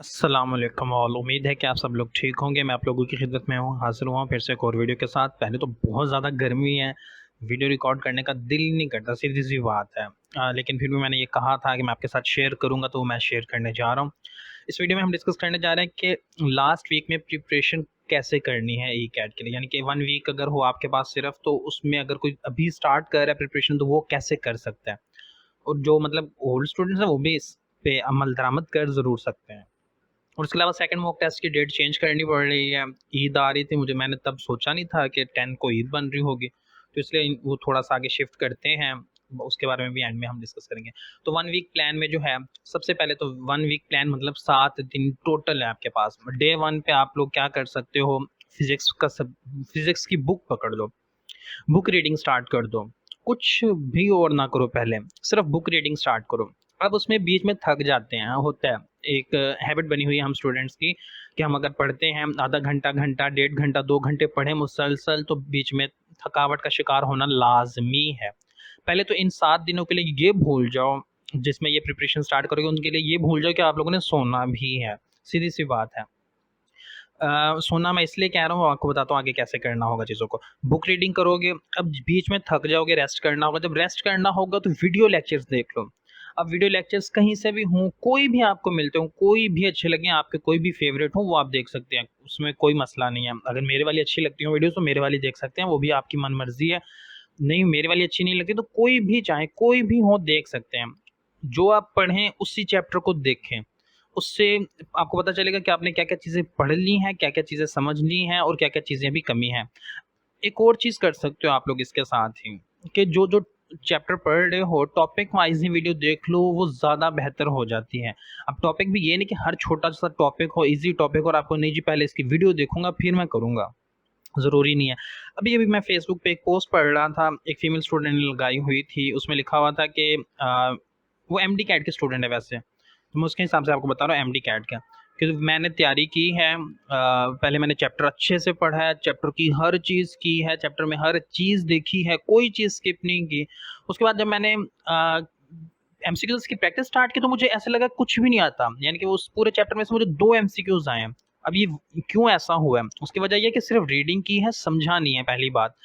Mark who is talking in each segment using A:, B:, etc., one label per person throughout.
A: अस्सलाम वालेकुम ऑल। उम्मीद है कि आप सब लोग ठीक होंगे। मैं आप लोगों की खिदमत में हाज़िर हुआ फिर से एक और वीडियो के साथ। पहले तो बहुत ज़्यादा गर्मी है, वीडियो रिकॉर्ड करने का दिल नहीं करता, सीधी-सी बात है। लेकिन फिर भी मैंने ये कहा था कि मैं आपके साथ शेयर करूँगा, तो मैं शेयर करने जा रहा हूँ। इस वीडियो में हम डिस्कस करने जा रहे हैं कि लास्ट वीक में प्रिपरेशन कैसे करनी है ई-कैट के लिए। यानी कि 1 वीक अगर हो आपके पास सिर्फ, तो उसमें अगर कोई अभी स्टार्ट कर रहा है प्रिपरेशन, तो वो कैसे कर सकता है। और जो मतलब ओल्ड स्टूडेंट्स हैं, वो भी इस पे अमल दरामद कर ज़रूर सकते हैं। और उसके अलावा सेकंड मॉक टेस्ट की डेट चेंज करनी पड़ रही है। ईद आ रही थी, मैंने तब सोचा नहीं था कि 10 को ईद बन रही होगी, तो इसलिए वो थोड़ा-सा आगे शिफ्ट करते हैं। उसके बारे में भी एंड में हम डिस्कस करेंगे। तो 1 वीक प्लान में जो है, सबसे पहले तो 1 वीक प्लान मतलब 7 दिन टोटल है आपके पास। डे 1 पे आप लोग क्या कर सकते हो, फिज़िक्स की बुक पकड़ लो, बुक रीडिंग स्टार्ट कर दो। कुछ भी और ना करो, पहले सिर्फ बुक रीडिंग स्टार्ट करो। अब उसमें बीच में थक जाते हैं, होता है। एक हैबिट बनी हुई है हम स्टूडेंट्स की कि हम अगर पढ़ते हैं आधा घंटा घंटा 1.5 घंटा 2 घंटे पढ़े मुसलसल, तो बीच में थकावट का शिकार होना लाजमी है। पहले तो इन 7 दिनों के लिए ये भूल जाओ, जिसमें ये प्रिपरेशन स्टार्ट करोगे उनके लिए ये भूल जाओ कि आप लोगों ने सोना भी है। सीधी सी बात है। सोना मैं इसलिए कह रहा हूँ, आपको बताता हूँ आगे कैसे करना होगा चीज़ों को। बुक रीडिंग करोगे, अब बीच में थक जाओगे, रेस्ट करना होगा। जब रेस्ट करना होगा तो वीडियो लेक्चर्स देख लो। अब वीडियो लेक्चर्स कहीं से भी हों, कोई भी आपको मिलते हो, कोई भी अच्छे लगे, आपके कोई भी फेवरेट हो, वो आप देख सकते हैं, उसमें कोई मसला नहीं है। अगर मेरे वाली अच्छी लगती हो वीडियोज़, तो मेरे वाली देख सकते हैं, वो भी आपकी मन मर्जी है। नहीं, मेरे वाली अच्छी नहीं लगती, तो कोई भी चाहे कोई भी हो, देख सकते हैं। जो आप पढ़ें उसी चैप्टर को देखें, उससे आपको पता चलेगा कि आपने क्या-क्या चीज़ें पढ़ ली हैं, क्या-क्या चीज़ें समझ ली हैं और क्या-क्या चीज़ें अभी कमी हैं। एक और चीज़ कर सकते हो आप लोग इसके साथ ही, कि जो-जो चैप्टर पढ़ रहे हो, टॉपिक वाइज़ ही वीडियो देख लो, वो ज़्यादा बेहतर हो जाती है। अब टॉपिक भी ये नहीं कि हर छोटा-सा टॉपिक हो, ईज़ी टॉपिक और आपको नहीं जी पहले इसकी वीडियो देखूँगा फिर मैं करूँगा, ज़रूरी नहीं है। अभी-अभी मैं फेसबुक पे एक पोस्ट पढ़ रहा था, एक फीमेल स्टूडेंट ने लगाई हुई थी, उसमें लिखा हुआ था कि वो एमडी कैट की स्टूडेंट है वैसे। तो मैं उसके हिसाब से आपको बता रहा हूँ एमडी कैट का, क्योंकि मैंने तैयारी की है। पहले मैंने चैप्टर अच्छे से पढ़ा है, चैप्टर की हर चीज़ की है, चैप्टर में हर चीज़ देखी है, कोई चीज़ स्किप नहीं की। उसके बाद जब मैंने एमसीक्यूज़ की प्रैक्टिस स्टार्ट की, तो मुझे ऐसा लगा कुछ भी नहीं आता, यानी कि उस पूरे चैप्टर में से मुझे 2 एमसीक्यूज़ आए हैं। अब ये क्यों ऐसा हुआ है? उसकी वजह ये है कि सिर्फ रीडिंग की है, समझा नहीं है, पहली बात।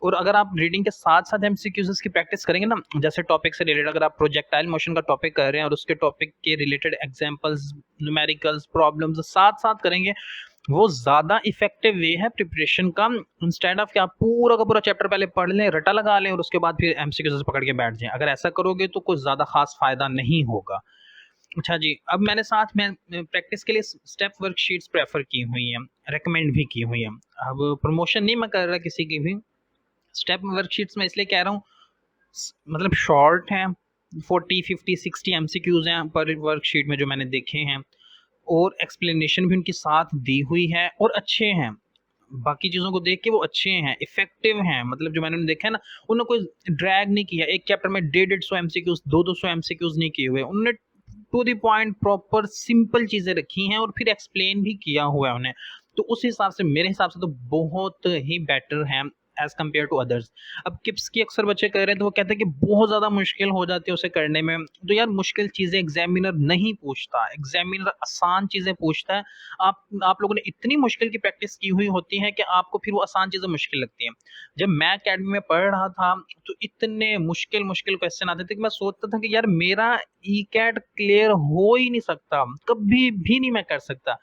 A: और अगर आप रीडिंग के साथ-साथ एमसीक्यूज़ की प्रैक्टिस करेंगे ना, जैसे टॉपिक से रिलेटेड अगर आप प्रोजेक्टाइल मोशन का टॉपिक कर रहे हैं और उसके टॉपिक के रिलेटेड एग्जांपल्स, न्यूमेरिकल्स, प्रॉब्लम्स साथ-साथ करेंगे, वो ज़्यादा इफ़ेक्टिव वे है प्रिपरेशन का, इंस्टेड ऑफ कि आप पूरा का पूरा चैप्टर पहले पढ़ लें, रट्टा लगा लें और उसके बाद फिर एमसीक्यूज़ पकड़ के बैठ जाएँ। अगर ऐसा करोगे तो कुछ ज़्यादा ख़ास फ़ायदा नहीं होगा। अच्छा जी, अब मैंने साथ में प्रैक्टिस के लिए स्टेप वर्कशीट्स प्रेफ़र की हुई हैं, रिकमेंड भी की हुई हैं। अब प्रमोशन नहीं मैं कर रहा किसी की भी, स्टेप वर्कशीट्स मैं इसलिए कह रहा हूँ, मतलब शॉर्ट हैं, 40, 50, 60 एमसीक्यूज़ हैं पर वर्कशीट में जो मैंने देखे हैं, और एक्सप्लेनेशन भी उनकी साथ दी हुई है और अच्छे हैं। बाकी चीज़ों को देख के वो अच्छे हैं, इफ़ेक्टिव हैं, मतलब जो मैंने देखा है ना, उन्होंने कोई ड्रैग नहीं किया। एक चैप्टर में 150 एमसीक्यूज़, 200 एमसीक्यूज़ नहीं किए हुए। उन्होंने to the point proper simple चीज़ें रखी हैं और फिर एक्सप्लेन भी किया हुआ है उन्हें। तो उस हिसाब से, मेरे हिसाब से तो बहुत ही बेटर है एज़ कम्पेयर टू अदर्स। अब किप्स की अक्सर बच्चे कह रहे हैं, तो वो कहते हैं कि बहुत ज़्यादा मुश्किल हो जाती है उसे करने में। तो यार, मुश्किल चीज़ें एग्ज़ामिनर नहीं पूछता, एग्ज़ामिनर आसान चीज़ें पूछता है। आप लोगों ने इतनी मुश्किल की प्रैक्टिस की हुई होती है कि आपको फिर वो आसान चीज़ें मुश्किल लगती हैं। जब मैं अकेडमी में पढ़ रहा था, तो इतने मुश्किल-मुश्किल क्वेश्चन आते थे कि मैं सोचता था कि यार, मेरा ई-कैट क्लियर हो ही नहीं सकता, कभी भी नहीं मैं कर सकता।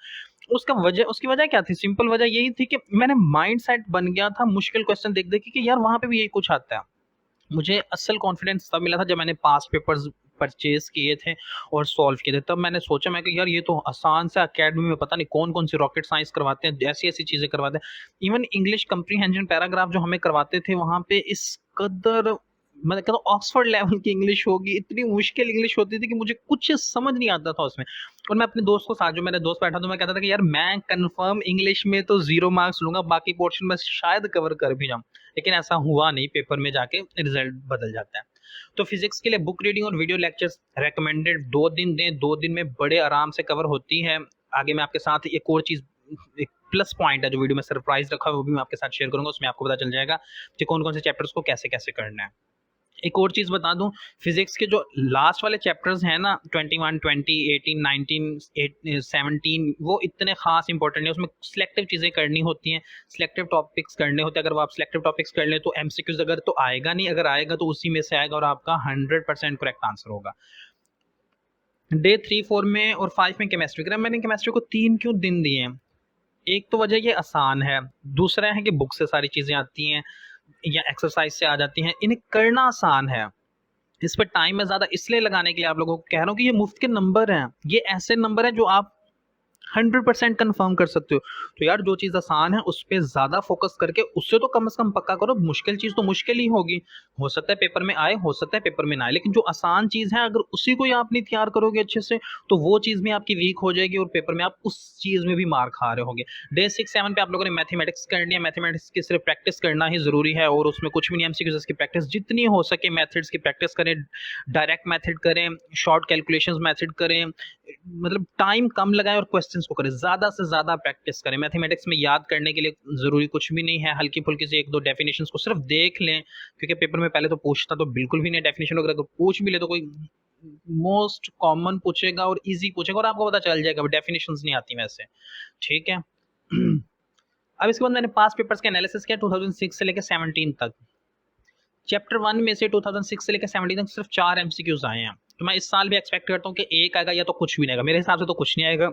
A: उसकी वजह क्या थी? सिंपल वजह यही थी कि मैंने माइंडसेट बन गया था मुश्किल क्वेश्चन देख-देख के कि यार, वहाँ पे भी यही कुछ आता है। मुझे असल कॉन्फिडेंस तब मिला था जब मैंने पास्ट पेपर्स परचेज़ किए थे और सॉल्व किए थे। तब मैंने सोचा, मैं कि यार, ये तो आसान सा अकेडमी में पता नहीं कौन-कौन सी रॉकेट साइंस करवाते हैं, ऐसी-ऐसी चीज़ें करवाते हैं। इवन इंग्लिश कंप्रीहेंशन पैराग्राफ जो हमें करवाते थे वहाँ पे, इस कदर मैं कहता हूँ ऑक्सफोर्ड लेवल की इंग्लिश होगी, इतनी मुश्किल इंग्लिश होती थी कि मुझे कुछ समझ नहीं आता था उसमें। और मैं अपने दोस्त को साथ, जो मेरा दोस्त बैठा था, मैं कहता था कि यार, मैं कन्फर्म इंग्लिश में तो 0 मार्क्स लूँगा, बाकी पोर्शन में शायद कवर कर भी जाऊँ। लेकिन ऐसा हुआ नहीं, पेपर में जाके रिजल्ट बदल जाता है। तो फिजिक्स के लिए बुक रीडिंग और वीडियो लेक्चर्स रेकमेंडेड 2 दिन दें, 2 दिन में बड़े आराम से कवर होती है। आगे मैं आपके साथ एक और चीज़, एक प्लस पॉइंट है जो वीडियो में सरप्राइज़ रखा है, वो भी मैं आपके साथ शेयर करूँगा, उसमें आपको पता चल जाएगा कि कौन-कौन से चैप्टर्स को कैसे-कैसे करना है। एक और चीज़ बता दूं, फिजिक्स के जो लास्ट वाले चैप्टर्स हैं ना 21, 20, 18, 19, 17, वो इतने खास इंपॉर्टेंट नहीं, उसमें सिलेक्टिव चीज़ें करनी होती हैं, सिलेक्टिव टॉपिक्स करने होते हैं। अगर वो आप सिलेक्टिव टॉपिक्स कर लें तो एमसीक्यूज अगर तो आएगा नहीं, अगर आएगा तो उसी में से आएगा और आपका 100% करेक्ट आंसर होगा। डे 3, 4 में और 5 में केमिस्ट्री करें। मैंने केमिस्ट्री को 3 क्यों दिन दिए हैं? एक तो वजह ये आसान है, दूसरा है कि बुक से सारी चीज़ें आती हैं या एक्सरसाइज से आ जाती हैं, इन्हें करना आसान है। इस पे टाइम मैं ज़्यादा इसलिए लगाने के लिए आप लोगों को कह रहा हूँ कि ये मुफ्त के नंबर हैं, ये ऐसे नंबर हैं जो आप 100% कंफर्म कर सकते हो। तो यार जो चीज़ आसान है उस पे ज़्यादा फोकस करके उससे तो कम से कम पक्का करो। मुश्किल चीज़ तो मुश्किल ही होगी, हो सकता है पेपर में आए, हो सकता है पेपर में ना आए, लेकिन जो आसान चीज़ है अगर उसी को ही आप नहीं तैयार करोगे अच्छे से तो वो चीज़ भी आपकी वीक हो जाएगी और पेपर में आप उस चीज़ में भी मार खा रहे होगे। डे 6, 7 पे आप लोगों ने मैथमेटिक्स करनी है, मैथमेटिक्स की सिर्फ प्रैक्टिस करना ही ज़रूरी है और उसमें कुछ भी नहीं, एमसीक्यूज़ की प्रैक्टिस जितनी हो सके मेथड्स की प्रैक्टिस करें, डायरेक्ट मेथड करें, शॉर्ट कैलकुलेशंस मेथड करें, मतलब टाइम कम लगाएं और क्वेश्चंस को करें, ज़्यादा से ज़्यादा प्रैक्टिस करें। मैथमेटिक्स में याद करने के लिए ज़रूरी कुछ भी नहीं है, हल्की फुल्की से 1-2 डेफिनेशंस को सिर्फ देख लें, क्योंकि पेपर में पहले तो पूछता तो बिल्कुल भी नहीं डेफिनेशन वगैरह, अगर पूछ भी ले तो कोई मोस्ट कॉमन पूछेगा और इजी पूछेगा और आपको पता चल जाएगा डेफिनेशंस नहीं आती वैसे, ठीक है। अब इसके बाद मैंने पास्ट पेपर्स का एनालिसिस किया 2006 से लेकर 17 तक। चैप्टर 1 में से 2006 से लेकर 17 तक सिर्फ 4 एमसीक्यूज आए हैं, तो मैं इस साल भी एक्सपेक्ट करता हूँ कि एक आएगा या तो कुछ भी नहीं आएगा। मेरे हिसाब से तो कुछ नहीं आएगा,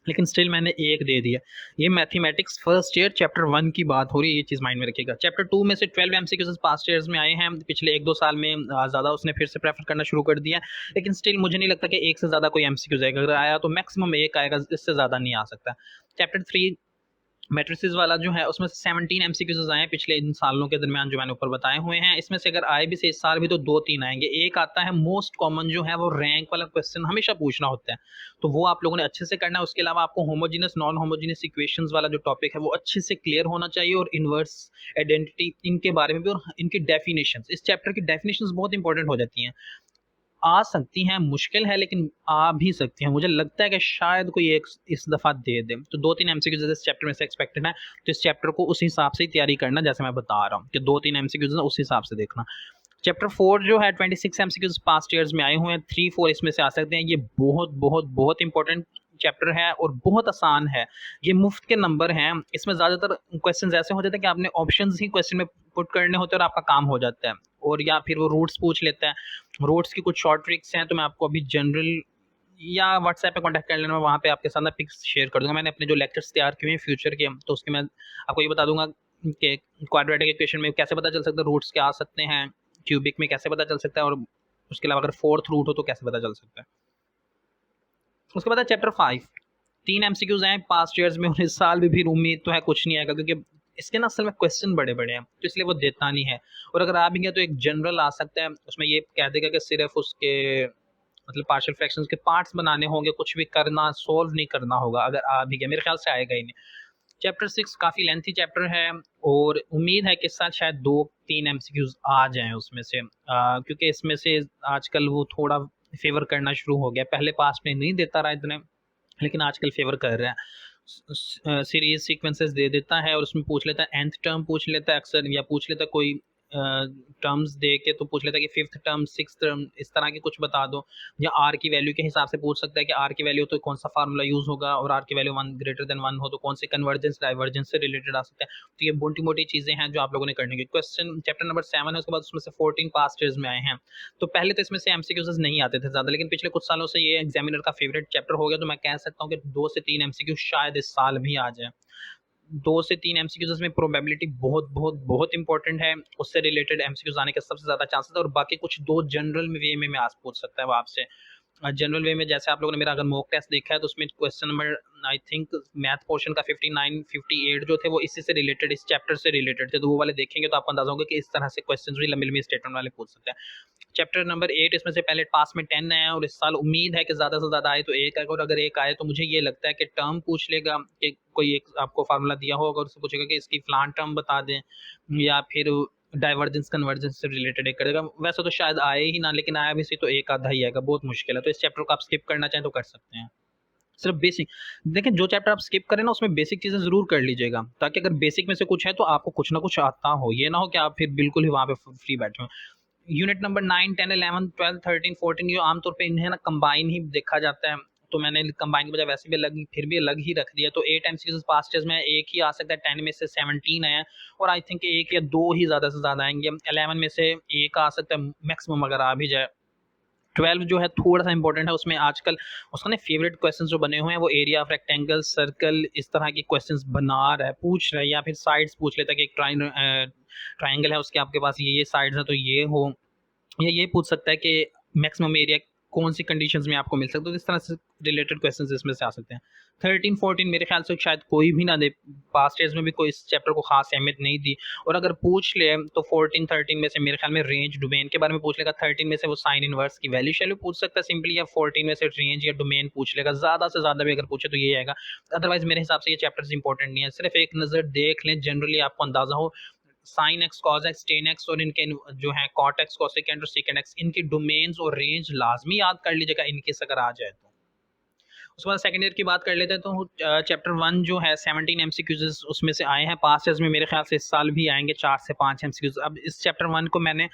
A: लेकिन स्टिल मैंने एक दे दिया। ये मैथमेटिक्स फर्स्ट ईयर चैप्टर 1 की बात हो रही है, ये चीज़ माइंड में रखिएगा। चैप्टर 2 में से 12 एमसीक्यूज पास्ट ईयर्स में आए हैं, पिछले 1-2 साल में ज़्यादा उसने फिर से प्रेफर करना शुरू कर दिया, लेकिन स्टिल मुझे नहीं लगता कि एक से ज़्यादा कोई एमसीक्यूज आएगा, अगर आया तो मैक्सिमम एक आएगा, इससे ज़्यादा नहीं आ सकता। चैप्टर 3 मैट्रिसेस वाला जो है उसमें से 17 एमसीक्यूज आए हैं पिछले इन सालों के दरमियान जो मैंने ऊपर बताए हुए हैं। इसमें से अगर आए भी से इस साल भी तो 2-3 आएंगे। एक आता है मोस्ट कॉमन जो है वो रैंक वाला क्वेश्चन हमेशा पूछना होता है, तो वो आप लोगों ने अच्छे से करना है। उसके अलावा आपको होमोजीनियस नॉन होमोजीनियस इक्वेशंस वाला जो टॉपिक है वो अच्छे से क्लियर होना चाहिए, और इनवर्स आइडेंटिटी इनके बारे में भी, और इनकी डेफिनेशंस, इस चैप्टर की डेफिनेशंस बहुत इंपॉर्टेंट हो जाती हैं। आ सकती हैं, मुश्किल है लेकिन आ भी सकती हैं। मुझे लगता है कि शायद कोई एक इस दफ़ा दे दे, तो 2-3 एमसीक्यूज इस चैप्टर में से एक्सपेक्टेड है, तो इस चैप्टर को उस हिसाब से ही तैयारी करना जैसे मैं बता रहा हूँ कि 2-3 एमसीक्यूज उस हिसाब से देखना। चैप्टर 4 जो है 26 एमसीक्यूज पास्ट ईयर्स में आए हुए हैं, 3-4 इसमें से आ सकते हैं। ये बहुत बहुत बहुत इंपॉर्टेंट चैप्टर है और बहुत आसान है, ये मुफ्त के नंबर हैं। इसमें ज़्यादातर क्वेश्चंस ऐसे हो जाते हैं कि आपने ऑप्शंस ही क्वेश्चन में पुट करने होते हैं और आपका काम हो जाता है, और या फिर वो रूट्स पूछ लेता है। रूट्स की कुछ शॉर्ट ट्रिक्स हैं, तो मैं आपको अभी जनरल या व्हाट्सएप पे कांटेक्ट कर लेना, मैं वहाँ पे आपके साथ ना पिक्स शेयर कर दूंगा। मैंने अपने जो लेक्चर्स तैयार किए हैं फ्यूचर के, तो उसके मैं आपको ये बता दूंगा कि क्वाड्रेटिक इक्वेशन में कैसे पता चल सकता है रूट्स क्या आ सकते हैं, क्यूबिक में कैसे पता चल सकता है, और उसके अलावा अगर फोर्थ रूट हो तो कैसे पता चल सकता है। उसके बाद है चैप्टर 5, 3 एमसीक्यूज हैं पास्ट ईयर्स में, और इस साल भी फिर उम्मीद तो है कुछ नहीं आएगा, क्योंकि इसके ना असल में क्वेश्चन बड़े बड़े हैं, तो इसलिए वो देता नहीं है। और अगर आ भी गया तो एक जनरल आ सकता है, उसमें ये कह देगा कि सिर्फ उसके मतलब पार्शियल फ्रैक्शंस के पार्ट्स बनाने होंगे, कुछ भी करना सोल्व नहीं करना होगा। अगर आ भी गया, मेरे ख्याल से आएगा ही नहीं। चैप्टर 6 काफ़ी लेंथी चैप्टर है, और उम्मीद है कि इस साल शायद 2-3 एमसीक्यूज आ जाएं उसमें से, क्योंकि इसमें से आजकल वो थोड़ा फेवर करना शुरू हो गया। पहले पास में नहीं देता रहा इतने, लेकिन आजकल फेवर कर रहा है। सीरीज सीक्वेंसेस दे देता है और उसमें पूछ लेता है nth टर्म पूछ लेता है अक्सर, या पूछ लेता है कोई टर्म्स दे के, तो पूछ लेता है कि 5th टर्म 6th टर्म इस तरह की कुछ बता दो, या आर की वैल्यू के हिसाब से पूछ सकता है कि आर की वैल्यू तो कौन सा फार्मूला यूज होगा, और आर की वैल्यू 1 ग्रेटर देन 1 हो तो कौन से कन्वर्जेंस डाइवर्जेंस से रिलेटेड आ सकता है। तो ये मोटी मोटी चीज़ें हैं जो आप लोगों ने करने की। क्वेश्चन चैप्टर नंबर 7 है, उसके बाद उसमें से 14 पास्ट ईयर्स में आए हैं। तो पहले तो इसमें से एमसीक्यूज नहीं आते थे ज़्यादा, लेकिन पिछले कुछ सालों से ये एग्जामिनर का फेवरेट चैप्टर हो गया, तो मैं कह सकता हूँ कि 2 से 3 एमसीक्यू शायद इस साल भी आ जाए। 2 से 3 एमसीक्यूज में प्रोबेबिलिटी बहुत बहुत बहुत इंपॉर्टेंट है, उससे रिलेटेड एमसीक्यूज आने के सबसे ज़्यादा चांसेस है, और बाकी कुछ 2 जनरल वे में आज पूछ सकता है वो आपसे। जनरल वे में जैसे आप लोगों ने मेरा अगर मॉक टेस्ट देखा है तो उसमें question number I think math portion का 59, 58 जो थे वो इसी से रिलेटेड, इस चैप्टर से रिलेटेड थे, तो वो वाले देखेंगे तो आपको अंदाजा होगा कि इस तरह से क्वेश्चन भी लंबी लंबी स्टेटमेंट वाले पूछ सकते हैं। चैप्टर नंबर 8 इसमें से पहले पास में 10 आया, और इस साल उम्मीद है कि ज़्यादा से ज़्यादा आए तो एक आएगा, और अगर एक आए तो मुझे ये लगता है कि टर्म पूछ लेगा कि कोई एक आपको फार्मूला दिया हो, अगर उससे पूछेगा कि इसकी फ्लान टर्म बता दें, या फिर डाइवर्जेंस कन्वर्जेंस से रिलेटेड एक करेगा। वैसे तो शायद आए ही ना, लेकिन आया भी सही तो एक आधा ही आएगा, बहुत मुश्किल है। तो इस चैप्टर को आप स्किप करना चाहें तो कर सकते हैं। सिर्फ बेसिक देखिए, जो चैप्टर आप स्किप करें ना उसमें बेसिक चीज़ें ज़रूर कर लीजिएगा, ताकि अगर बेसिक में से कुछ है तो आपको कुछ ना कुछ आता हो, ये ना हो कि आप फिर बिल्कुल ही वहाँ पे फ्री बैठे हो। यूनिट नंबर 9, 10, 11, 12, 13, 14 जो आमतौर पे इन्हें ना कंबाइन ही देखा जाता है, तो मैंने कंबाइन की बजाय वैसे भी अलग फिर भी अलग ही रख दिया। तो 8 एमसीक्यूज पास्ट टेस्ट में एक ही आ सकता है, 10 में से 17 है और आई थिंक एक या दो ही ज़्यादा से ज़्यादा आएंगे। 11 में से एक आ सकता है मैक्सिमम अगर आ भी जाए। 12 जो है थोड़ा सा इंपॉर्टेंट है, उसमें आजकल उसका ना फेवरेट क्वेश्चन जो बने हुए हैं वो एरिया ऑफ रेक्टेंगल, सर्कल, इस तरह के क्वेश्चंस बना रहा है, पूछ रहा है, या फिर साइड्स पूछ लेता है कि एक ट्राइंगल है उसके आपके पास ये साइड्स हैं तो ये हो, या ये पूछ सकता है कि मैक्सिमम एरिया कौन सी कंडीशंस में आपको मिल सकता है। तो इस तरह से रिलेटेड क्वेश्चंस इसमें से आ सकते हैं। 13, 14 मेरे ख्याल से शायद कोई भी ना दे, पास्ट ईयर्स में भी कोई इस चैप्टर को खास अहमियत नहीं दी, और अगर पूछ ले तो 14, 13 में से मेरे ख्याल में रेंज डोमेन के बारे में पूछ लेगा। 13 में से वो साइन इनवर्स की वैल्यू शैल्यू पूछ सकता है सिंपली, या 14 में से रेंज या डोमेन पूछ लेगा। ज़्यादा से ज़्यादा भी अगर पूछे तो ये आएगा। अदरवाइज मेरे हिसाब से ये चैप्टर्स इंपॉर्टेंट नहीं है, सिर्फ एक नज़र देख लें, जनरली आपको अंदाजा हो sine x, cos x, ten x और इनके जो है कॉट एक्स, कोसेकेंट और सेकेंड एक्स, इनकी डोमेन्स और रेंज लाजमी याद कर लीजिएगा इनकेस अगर आ जाए तो। उसके बाद सेकंड ईयर की बात कर लेते हैं, तो चैप्टर 1 जो है 17 एमसीक्यूज उसमें से आए हैं। पास्ट ईयर्स में मेरे ख्याल से इस साल भी आएंगे 4 से 5 एमसीक्यूज। अब इस चैप्टर 1 को मैंने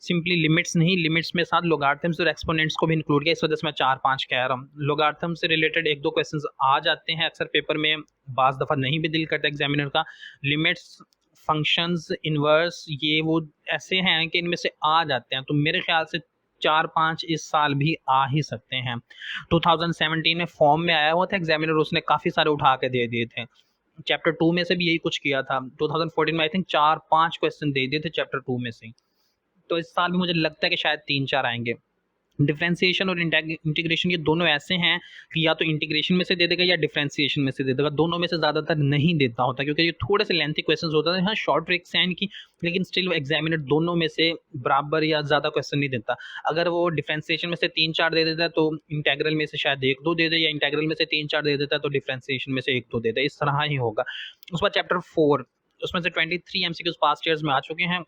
A: सिंपली लिमिट्स नहीं, लिमिट्स में साथ लोगार्थम्स और एक्सपोनेंट्स को भी इंक्लूड किया, इस वजह से मैं 4-5 कह रहा हूँ। लोगार्थम से रिलेटेड एक दो क्वेश्चंस आ जाते हैं अक्सर पेपर में, बाज़ दफ़ा नहीं भी दिल करता एग्जामिनर का। लिमिट्स, फंक्शंस, इनवर्स, ये वो ऐसे हैं कि इनमें से आ जाते हैं, तो मेरे ख्याल से 4-5 इस साल भी आ ही सकते हैं। 2017 में फॉर्म में आया हुआ था एग्जामिनर, उसने काफ़ी सारे उठा के दे दिए थे। चैप्टर 2 में से भी यही कुछ किया था। 2014 में आई थिंक 4-5 क्वेश्चन दे दिए थे चैप्टर 2 में से। तो इस साल भी मुझे लगता है कि शायद 3-4 आएंगे। डिफरेंशिएशन और इंटीग्रेशन ये दोनों ऐसे हैं कि या तो इंटीग्रेशन में से दे देगा या डिफरेंशिएशन में से दे देगा, दोनों में से ज़्यादातर नहीं देता होता, क्योंकि ये थोड़े से लेंथी क्वेश्चंस होता है। हाँ, शॉर्ट ट्रिक्स हैं इनकी, लेकिन स्टिल एग्जामिनर दोनों में से बराबर या ज़्यादा क्वेश्चन नहीं देता। अगर वो डिफरेंशिएशन में से 3-4 दे देता है तो इंटेग्रल में से शायद 1-2 दे दे, या इंटेग्रल में से 3-4 दे देता है तो डिफरेंशिएशन में से 1-2 दे दे, इस तरह ही होगा। उसके बाद चैप्टर 4, उसमें से 23 एमसीक्यूज पास्ट ईयर्स में आ चुके हैं।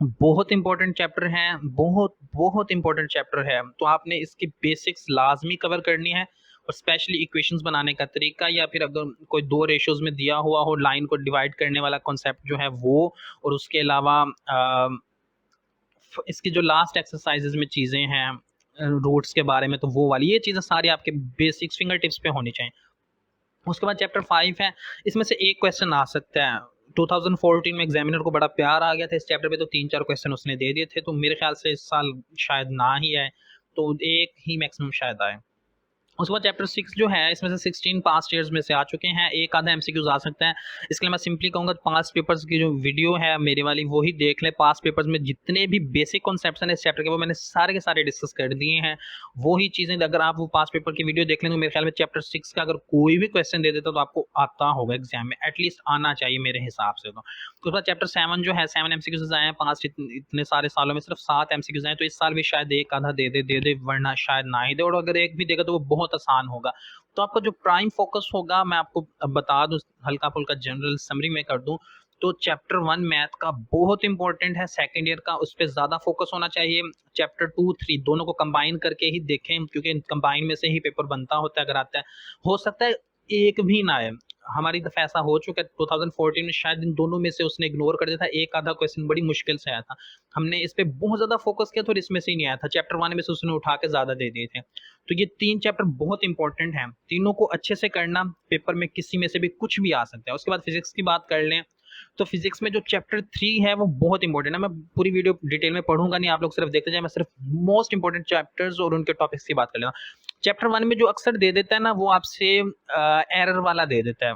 A: बहुत इंपॉर्टेंट चैप्टर है, बहुत बहुत इंपॉर्टेंट चैप्टर है, तो आपने इसकी बेसिक्स लाजमी कवर करनी है, और स्पेशली इक्वेशंस बनाने का तरीका, या फिर अगर कोई दो रेशियोज में दिया हुआ हो लाइन को डिवाइड करने वाला कॉन्सेप्ट जो है वो, और उसके अलावा इसकी जो लास्ट एक्सरसाइजेज में चीज़ें हैं रूट्स के बारे में, तो वो वाली ये चीज़ें सारी आपके बेसिक्स फिंगर टिप्स पे होनी चाहिए। उसके बाद चैप्टर 5 है, इसमें से एक क्वेश्चन आ सकता है। 2014 में एग्जामिनर को बड़ा प्यार आ गया था इस चैप्टर पे, तो 3-4 क्वेश्चन उसने दे दिए थे, तो मेरे ख्याल से इस साल शायद ना ही आए, तो एक ही मैक्सिमम शायद आए। उसके बाद चैप्टर 6 जो है, इसमें से 16 पास्ट ईयर्स में से आ चुके हैं, एक आधा एमसीक्यूज आ सकता है। इसके लिए मैं सिंपली कहूँगा पास्ट पेपर्स की जो वीडियो है मेरे वाली वो ही देख ले। पास्ट पेपर्स में जितने भी बेसिक कॉन्सेप्ट्स हैं इस चैप्टर के वो मैंने सारे के सारे डिस्कस कर दिए हैं। वो ही चीज़ें अगर आप वो पास्ट पेपर की वीडियो देख लें तो मेरे ख्याल में चैप्टर 6 का अगर कोई भी क्वेश्चन दे देता तो आपको आता होगा एग्जाम में, एटलीस्ट आना चाहिए मेरे हिसाब से। तो उसके बाद चैप्टर 7 जो है 7 एमसीक्यूज आए हैं पास्ट इतने सारे सालों में, सिर्फ 7 एमसीक्यूज आए, तो इस साल भी शायद एक आधा दे दे, वरना शायद ना ही दे, और अगर एक भी देगा तो वो बहुत आसान होगा। तो आपका जो प्राइम फोकस होगा, मैं आपको बता दूं, हल्का फुल्का जनरल समरी में कर दूं, तो चैप्टर 1 मैथ का बहुत इंपॉर्टेंट है, सेकंड ईयर का उस पर ज़्यादा फोकस होना चाहिए। चैप्टर 2, 3 दोनों को कंबाइन करके ही देखें, क्योंकि कंबाइन में से ही पेपर बनता होता है। अगर आता है, हो सकता है एक भी ना आए, हमारी दफ़ा ऐसा हो चुका है 2014 में, शायद इन दोनों में से उसने इग्नोर कर दिया था, एक आधा क्वेश्चन बड़ी मुश्किल से आया था, हमने इस पे बहुत ज़्यादा फोकस किया तो इसमें से ही नहीं आया था। चैप्टर 1 में से उसने उठा के ज़्यादा दे दिए थे। तो ये 3 चैप्टर बहुत इंपॉर्टेंट हैं, तीनों को अच्छे से करना, पेपर में किसी में से भी कुछ भी आ सकता है। उसके बाद फिजिक्स की बात कर लें, तो फिजिक्स में जो चैप्टर 3 है वो बहुत इंपॉर्टेंट है। मैं पूरी वीडियो डिटेल में पढ़ूंगा नहीं, आप लोग सिर्फ देखते जाए, मैं सिर्फ मोस्ट इंपॉर्टेंट चैप्टर्स और उनके टॉपिक्स की बात कर लेना। चैप्टर 1 में जो अक्सर दे देता है ना, वो आपसे एरर वाला दे देता है,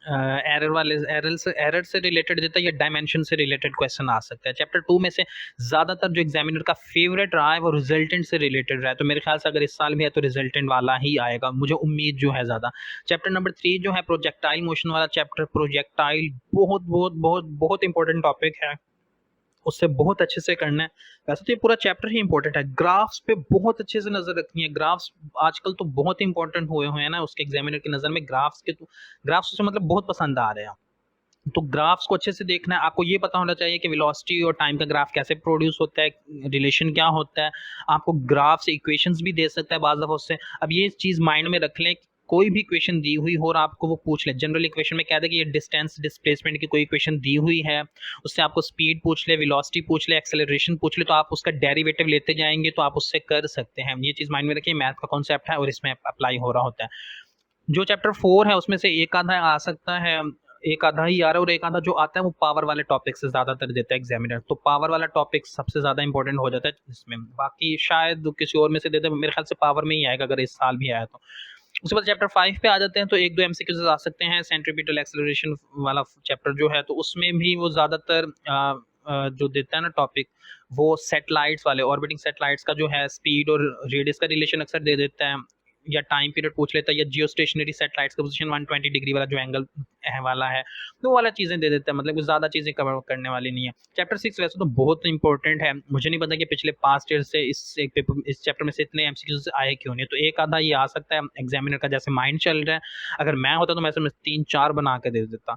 A: एरर से रिलेटेड देता है, या डायमेंशन से रिलेटेड क्वेश्चन आ सकता है। चैप्टर 2 में से ज़्यादातर जो एग्जामिनर का फेवरेट रहा है वो रिजल्टेंट से रिलेटेड रहा है, तो मेरे ख्याल से अगर इस साल भी है तो रिजल्टेंट वाला ही आएगा, मुझे उम्मीद जो है ज़्यादा। चैप्टर नंबर 3 जो है प्रोजेक्टाइल मोशन वाला चैप्टर, प्रोजेक्टाइल बहुत बहुत बहुत बहुत इंपॉर्टेंट टॉपिक है, उससे बहुत अच्छे से करना है। वैसे तो ये पूरा चैप्टर ही इंपॉर्टेंट है, ग्राफ्स पे बहुत अच्छे से नजर रखनी है। ग्राफ्स आजकल तो बहुत इंपॉर्टेंट हुए हुए हैं ना उसके एग्जामिनर की नज़र में, ग्राफ्स के तो ग्राफ्स से मतलब बहुत पसंद आ रहे हैं, तो ग्राफ्स को अच्छे से देखना है। आपको ये पता होना चाहिए कि वेलोसिटी और टाइम का ग्राफ कैसे प्रोड्यूस होता है, रिलेशन क्या होता है। आपको ग्राफ से इक्वेशंस भी दे सकता है बाज़ दफ़ा उससे। अब ये चीज़ माइंड में रख लें, कोई भी इक्वेशन दी हुई हो और आपको वो पूछ ले, जनरल इक्वेशन में कहते हैं कि ये डिस्टेंस डिस्प्लेसमेंट की कोई इक्वेशन दी हुई है, उससे आपको स्पीड पूछ ले, वेलोसिटी पूछ ले, एक्सेलरेशन पूछ ले, तो आप उसका डेरिवेटिव लेते जाएंगे तो आप उससे कर सकते हैं। ये चीज़ माइंड में रखिए, मैथ का कॉन्सेप्ट है और इसमें अप्लाई हो रहा होता है। जो चैप्टर 4 है उसमें से एक आधा आ सकता है, एक आधा ही आ रहा है, और एक आधा जो आता है वो पावर वाले टॉपिक से ज़्यादातर देता है एग्जामिनर, तो पावर वाला टॉपिक सबसे ज़्यादा इंपॉर्टेंट हो जाता है इसमें। बाकी शायद किसी और में से दे दे, मेरे ख्याल से पावर में ही आएगा अगर इस साल भी आया तो। उसके बाद चैप्टर 5 पे आ जाते हैं, तो एक दो एमसीक्यूज आ सकते हैं। सेंट्रीपिटल एक्सेलरेशन वाला चैप्टर जो है, तो उसमें भी वो ज़्यादातर जो देता है ना टॉपिक, वो सेटेलाइट्स वाले, ऑर्बिटिंग सेटेलाइट्स का जो है स्पीड और रेडियस का रिलेशन अक्सर दे देता है, या टाइम पीरियड पूछ लेता है, या जियो स्टेशनरी सेटेलाइट्स का पोजीशन 120 डिग्री वाला जो एंगल वाला है, तो वाला चीज़ें दे देता है, मतलब कि ज़्यादा चीज़ें कवर करने वाली नहीं है। चैप्टर 6 वैसे तो बहुत इंपॉर्टेंट है, मुझे नहीं पता कि पिछले पास्ट ईयर से इस एक पेपर, इस चैप्टर में से इतने एमसीक्यूज आए क्यों नहीं, तो एक आधा ये आ सकता है एग्जामिनर का जैसे माइंड चल रहा है। अगर मैं होता तो मैं इसमें 3-4 बना के दे देता।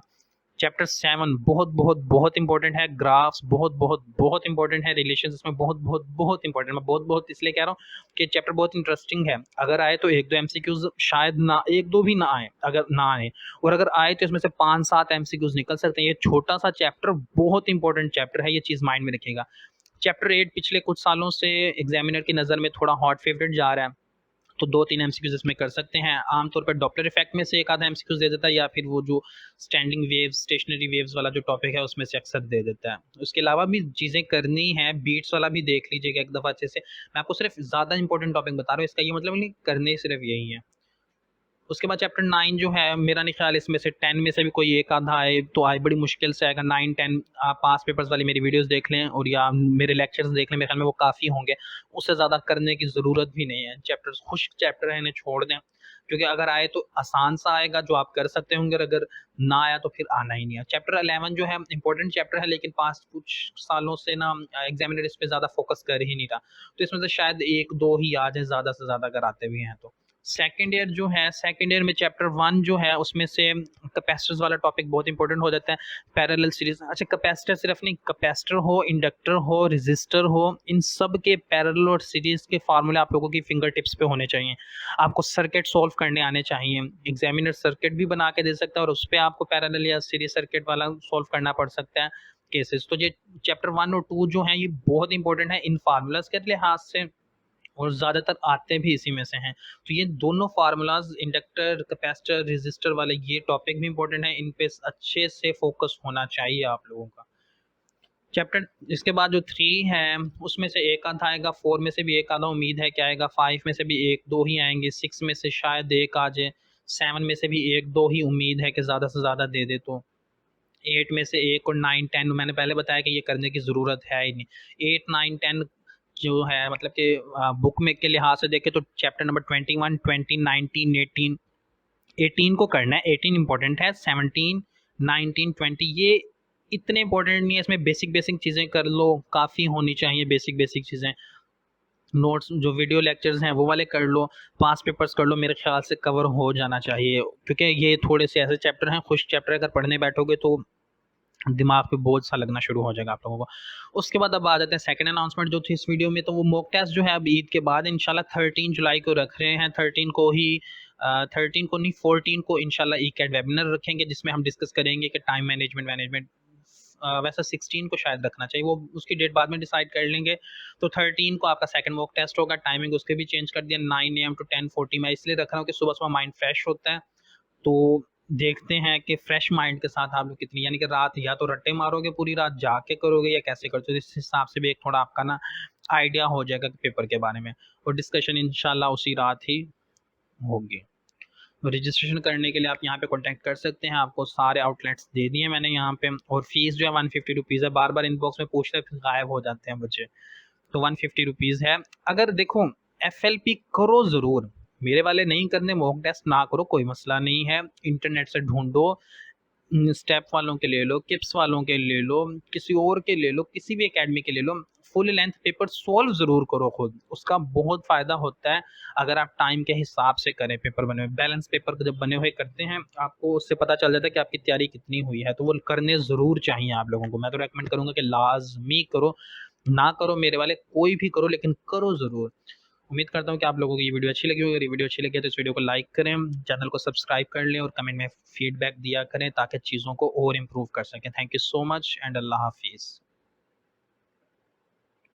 A: चैप्टर 7 बहुत बहुत बहुत इंपॉर्टेंट है, ग्राफ्स बहुत बहुत बहुत इंपॉर्टेंट है, रिलेशंस इसमें बहुत बहुत बहुत इंपॉर्टेंट। मैं बहुत बहुत इसलिए कह रहा हूँ कि चैप्टर बहुत इंटरेस्टिंग है। अगर आए तो एक दो एमसीक्यूज शायद ना, एक दो भी ना आए, अगर ना आए, और अगर आए तो इसमें से 5-7 एमसीक्यूज निकल सकते हैं। ये छोटा सा चैप्टर बहुत इंपॉर्टेंट चैप्टर है, ये चीज़ माइंड में रखिएगा। चैप्टर 8 पिछले कुछ सालों से एग्जामिनर की नज़र में थोड़ा हॉट फेवरेट जा रहा है, तो 2-3 एमसीक्यूज इसमें कर सकते हैं। आमतौर पर डॉपलर इफेक्ट में से एक आधा एमसीक्यूज दे देता है, या फिर वो जो स्टैंडिंग वेव्स, स्टेशनरी वेव्स वाला जो टॉपिक है उसमें से अक्सर दे देता है। उसके अलावा भी चीज़ें करनी है, बीट्स वाला भी देख लीजिएगा एक दफ़ा अच्छे से। मैं आपको सिर्फ ज़्यादा इंपॉर्टेंट टॉपिक बता रहा हूँ, इसका ये मतलब नहीं करने सिर्फ यही है। उसके बाद चैप्टर 9 जो है, मेरा नहीं ख्याल इसमें से 10 में से भी कोई एक आधा आए, तो आए बड़ी मुश्किल से आएगा। 9-10 आप पास पेपर्स वाली मेरी वीडियोस देख लें और या मेरे लेक्चर्स देख लें, मेरे ख्याल में वो काफ़ी होंगे, उससे ज़्यादा करने की ज़रूरत भी नहीं है। चैप्टर्स खुश्क चैप्टर है, इन्हें छोड़ दें, क्योंकि अगर आए तो आसान सा आएगा जो आप कर सकते होंगे, और अगर ना आया तो फिर आना ही नहीं है। चैप्टर 11 जो है इंपॉर्टेंट चैप्टर है, लेकिन पास्ट कुछ सालों से ना एग्जामिनर इस पर ज़्यादा फोकस कर ही नहीं रहा, तो इसमें से शायद 1-2 ही आ जाए ज़्यादा से ज़्यादा अगर आते भी हैं तो। सेकेंड ईयर जो है, सेकेंड ईयर में चैप्टर 1 जो है उसमें से कैपेसिटर्स वाला टॉपिक बहुत इंपॉर्टेंट हो जाता है। पैरेलल सीरीज, अच्छा कैपेसिटर सिर्फ नहीं, कैपेसिटर हो, इंडक्टर हो, रेजिस्टर हो, इन सब के पैरेलल और सीरीज के फार्मूले आप लोगों की फिंगर टिप्स पे होने चाहिए। आपको सर्किट सॉल्व करने आने चाहिए। एग्जामिनर सर्किट भी बना के दे सकता है और उस पर आपको पैरेलल या सीरीज सर्किट वाला सॉल्व करना पड़ सकता है केसेस। तो ये चैप्टर 1 और 2 जो है ये बहुत इंपॉर्टेंट है इन फार्मूलाज के लिहाज से, और ज़्यादातर आते भी इसी में से हैं। तो ये दोनों फार्मूलाज, इंडक्टर, कैपेसिटर, रेजिस्टर वाले, ये टॉपिक भी इंपॉर्टेंट है, इन पे अच्छे से फोकस होना चाहिए आप लोगों का। चैप्टर इसके बाद जो 3 है उसमें से एक आधा आएगा, 4 में से भी एक आधा उम्मीद है कि आएगा, 5 में से भी 1-2 ही आएंगे, 6 में से शायद एक आ जाए, 7 में से भी 1-2 ही उम्मीद है कि ज़्यादा से ज़्यादा दे दे, तो 8 में से एक, और 9-10 मैंने पहले बताया कि ये करने की ज़रूरत है ही नहीं। 8-9-10 जो है मतलब कि बुक में के लिहाज से देखें तो चैप्टर नंबर 21, 20, 19, 18, 18 को करना है, 18 इंपॉर्टेंट है। 17, 19, 20 ये इतने इंपॉर्टेंट नहीं है, इसमें बेसिक बेसिक चीज़ें कर लो, काफ़ी होनी चाहिए बेसिक बेसिक चीज़ें। नोट्स जो वीडियो लेक्चर्स हैं वो वाले कर लो, पास पेपर्स कर लो, मेरे ख्याल से कवर हो जाना चाहिए, क्योंकि ये थोड़े से ऐसे चैप्टर हैं, खुश चैप्टर, अगर पढ़ने बैठोगे तो दिमाग पे बोझ सा लगना शुरू हो जाएगा आप लोगों को। उसके बाद अब आ जाते हैं सेकंड अनाउंसमेंट जो थी इस वीडियो में, तो वो मॉक टेस्ट जो है अब ईद के बाद इंशाल्लाह 13 जुलाई को रख रहे हैं। 13 को ही 13 को नहीं, 14 को इंशाल्लाह ई कैट वेबिनार रखेंगे, जिसमें हम डिस्कस करेंगे कि टाइम मैनेजमेंट मैनेजमेंट, वैसा 16 को शायद रखना चाहिए, वो उसकी डेट बाद में डिसाइड कर लेंगे। तो 13 को आपका सेकंड मॉक टेस्ट होगा, टाइमिंग उसके भी चेंज कर दिया 9 AM to 10:40। मैं इसलिए रख रहा हूँ कि सुबह सुबह माइंड फ्रेश होता है, तो देखते हैं कि फ्रेश माइंड के साथ आप लोग कितनी, यानी कि रात या तो रट्टे मारोगे पूरी रात जाके करोगे या कैसे करते हो, इस हिसाब से भी एक थोड़ा आपका ना आइडिया हो जाएगा पेपर के बारे में, और डिस्कशन इंशाल्लाह उसी रात ही होगी। रजिस्ट्रेशन करने के लिए आप यहाँ पे कांटेक्ट कर सकते हैं, आपको सारे आउटलेट्स दे दिए मैंने यहाँ पे, और फीस जो है 150 रुपीज़ है। बार बार इनबॉक्स में पूछते हैं फिर गायब हो जाते हैं बच्चे, तो 150 रुपीज़ है। अगर देखो FLP करो ज़रूर, मेरे वाले नहीं करने, मॉक टेस्ट ना करो, कोई मसला नहीं है, इंटरनेट से ढूंढो, स्टेप वालों के ले लो, किप्स वालों के ले लो, किसी और के ले लो, किसी भी एकेडमी के ले लो, फुल लेंथ पेपर सोल्व ज़रूर करो खुद, उसका बहुत फ़ायदा होता है अगर आप टाइम के हिसाब से करें। पेपर बने हुए बैलेंस पेपर जब बने हुए करते हैं, आपको उससे पता चल जाता है कि आपकी तैयारी कितनी हुई है, तो वो करने ज़रूर चाहिए आप लोगों को। मैं तो रेकमेंड करूँगा कि लाजमी करो, ना करो मेरे वाले कोई भी करो, लेकिन करो ज़रूर। उम्मीद करता हूँ कि आप लोगों को ये वीडियो अच्छी लगी होगी। अगर ये वीडियो अच्छी लगी है तो इस वीडियो को लाइक करें, चैनल को सब्सक्राइब कर लें और कमेंट में फीडबैक दिया करें ताकि चीज़ों को और इम्प्रूव कर सकें। Thank you so much and अल्लाह हाफिज़।